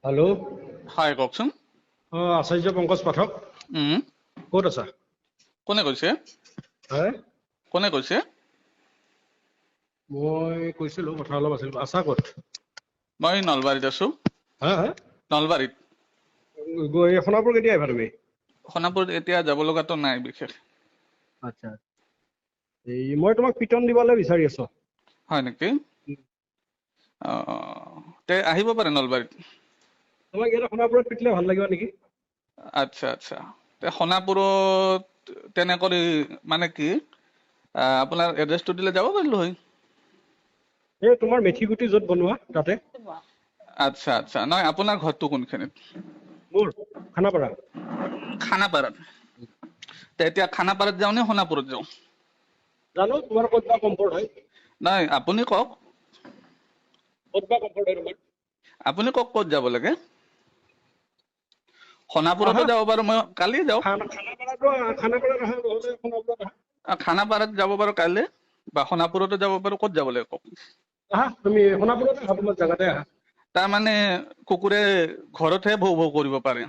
Hello'. হয় কওকচোন। আচাৰ্য পংকজ পাঠক। ক'ত আছা? কোনে কৈছে? হয় কোনে কৈছে? মই কৈছিলোঁ, কথা অলপ আছিল। আছা ক'ত? মই নলবাৰীত আছো। হা হা? নলবাৰীত। সোণাপুৰ কেতিয়া আহিবা তুমি? সোণাপুৰত এতিয়া যাব লগাতো নাই বিশেষ। আচ্ছা। মই তোমাক পিটন দিবলৈ বিচাৰি আছো। হয় নেকি? তে আহিব পাৰে নলবাৰীত। তোমাক ইয়াতে সোণাপুৰত পিটিলে ভাল লাগিব নেকি? আচ্ছা আচ্ছা। তে সোণাপুৰত তেনেকৈ মানে কি আপোনাৰ এড্ৰেছটো দিলে যাব পাৰিলো হয়। এই তোমাৰ মেথি গুটি য'ত বনোৱা তাতে। আচ্ছা আচ্ছা, নহয় আপোনাৰ ঘৰটো কোনখিনিত? মোৰ খানাপাৰা। খানাপাৰাত। এতিয়া খানাপাৰাত যাওঁ নে সোণাপুৰত যাওঁ? জানো তোমাৰ ক'ত বা কমফৰ্ট হয়। নাই আপুনি কওক। ক'ত বা কমফৰ্ট হয় তোমাৰ? আপুনি কওক ক'ত যাব লাগে। সোণাপুৰতো আহা যাব পাৰো, মই কালি যাওঁ। খানাপাৰাত আহা, নহ'লে সোণাপুৰত আহা। খানাপাৰাত যাব পাৰো কাইলৈ, বা সোণাপুৰতো যাব পাৰো। ক'ত যাব লাগে কওক। আহা তুমি সোণাপুৰতে আহা, তোমাৰ জেগাতে আহা। তাৰমানে কুকুৰে ঘৰতহে ভৌ ভৌ কৰিব পাৰে,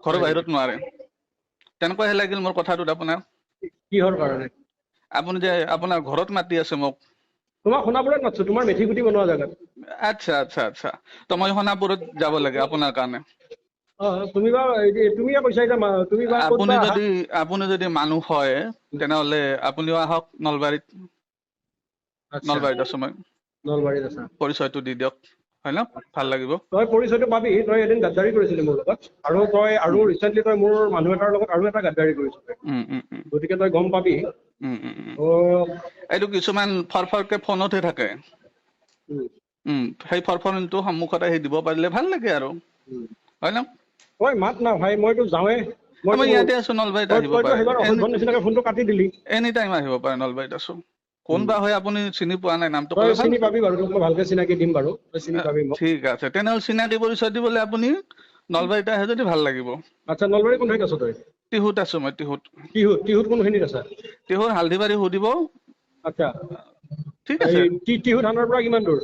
ঘৰৰ হয় নেকি? বাহিৰত নোৱাৰে। তেনেকুৱাহে লাগিল মোৰ কথাটোত আপোনাৰ। কিহৰ কাৰণে? আপুনি যে আপোনাৰ ঘৰত মাতি আছে মোক। তোমাক সোণাপুৰত মাতছো, তোমাৰ মেথি গুটি বনোৱা জেগাত। আচ্ছা আচ্ছা আচ্ছা, ত মই সোণাপুৰত যাব লাগে আপোনাৰ কাৰণে। তুমি বা কৈছা এতিয়া, তুমি বা ক'ত বা আহা। আপুনি যদি মানুহ হয় তেনেহলে আপুনিও আহক নলবাৰীত। আচ্ছা, নলবাৰীত আছো মই। নলবাৰীত আছা। পৰিচয়টো দি দিয়ক, হয় ন? ভাল লাগিব। তই পৰিচয়টো পাবি, তই এদিন গাদ্দাৰি কৰিছিলি মোৰ লগত, আৰু ৰিচেণ্টলি তই মোৰ মানুহ এটাৰ লগত আৰু এটা গাদ্দাৰি কৰিছিলি। গতিকে তই গম পাবি। এইটো কিছুমান ফৰফৰকে ফোনতহে থাকে। সেই ফৰফৰণটো সন্মুখত আহি দিব পাৰিলে ভাল লাগে আৰু, হয় ন? তই মাত না ভাই, মইতো যাওঁৱে। মই ইয়াতে আছো, নলবাৰীত আহিব তইতো পাৰে। সেইবাৰ অসভ্য নিচিনাকে ফোনটো কাটি দিলি। এনি টাইম আহিব পাৰে, নলবাৰীত আছো। কোন বা হয় আপুনি চিনি পোৱা নাই, নামটো তই ক'লে ভাল। চিনি পাবি বাৰু, তোক মই ভালকে চিনাকি দিম বাৰু, তই চিনি পাবি মোক। ঠিক আছে, তেনেহ'লে চিনাকি পৰিচয় দিবলৈ আপুনি নলবাৰীত আহে যদি ভাল লাগিব। আচ্ছা, নলবাৰী কোনখিনিত আছ তই? টিহুত আছো মই, টিহুত। টিহুত কোনখিনিত আছা? টিহুৰ হালধিবাৰী সুধিব। আচ্ছা, ঠিক আছে। টিহু থানাৰ পৰা কিমান দূৰ?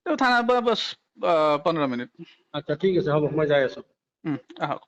থানাৰ পৰা বাছ 15 মিনিট। আচ্ছা ঠিক আছে, হ'ব, মই যাই আছো। আহক।